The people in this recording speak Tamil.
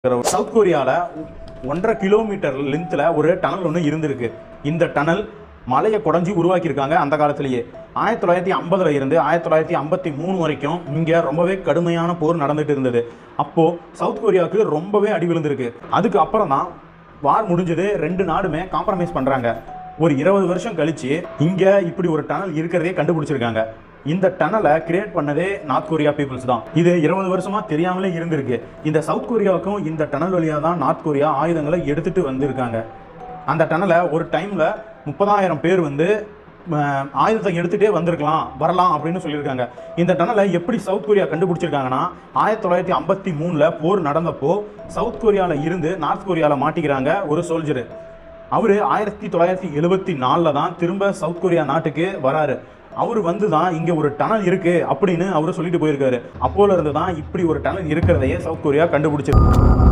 சவுத் கொரியாவில் 1.5 கிலோமீட்டர் லென்த்தில் ஒரு டனல் ஒன்று இருந்திருக்கு. இந்த டனல் மலையை குடஞ்சி உருவாக்கியிருக்காங்க. அந்த காலத்திலேயே 1950 இருந்து 1953 வரைக்கும் இங்கே ரொம்பவே கடுமையான போர் நடந்துட்டு இருந்தது. அப்போது சவுத் கொரியாவுக்கு ரொம்பவே அடி விழுந்திருக்கு. அதுக்கு அப்புறம் தான் வார் முடிஞ்சது. 2 நாடுமே காம்ப்ரமைஸ் பண்ணுறாங்க. ஒரு 20 வருஷம் கழிச்சு இங்கே இப்படி ஒரு டனல் இருக்கிறதே கண்டுபிடிச்சிருக்காங்க. இந்த டனலை கிரியேட் பண்ணதே நார்த் கொரியா பீப்புள்ஸ் தான். இது 20 வருஷமா தெரியாமலே இருந்திருக்கு. இந்த சவுத் கொரியாவுக்கும் இந்த டனல் வழியாக தான் நார்த் கொரியா ஆயுதங்களை எடுத்துட்டு வந்திருக்காங்க. அந்த டனலை ஒரு டைம்ல 30,000 பேர் ஆயுதத்தை எடுத்துகிட்டே வரலாம் அப்படின்னு சொல்லியிருக்காங்க. இந்த டனலை எப்படி சவுத் கொரியா கண்டுபிடிச்சிருக்காங்கன்னா 1953 போர் நடந்தப்போ சவுத் கொரியாவில் இருந்து நார்த் கொரியாவில் மாட்டிக்கிறாங்க ஒரு சோல்ஜரு. அவர் 1974 தான் திரும்ப சவுத் கொரியா நாட்டுக்கு வராரு. அவர் தான் இங்கே ஒரு டனல் இருக்கு அப்படின்னு அவரு சொல்லிட்டு போயிருக்காரு. அப்போல இருந்து தான் இப்படி ஒரு டனல் இருக்கிறதையே சவுத் கொரியா கண்டுபிடிச்சிருக்கு.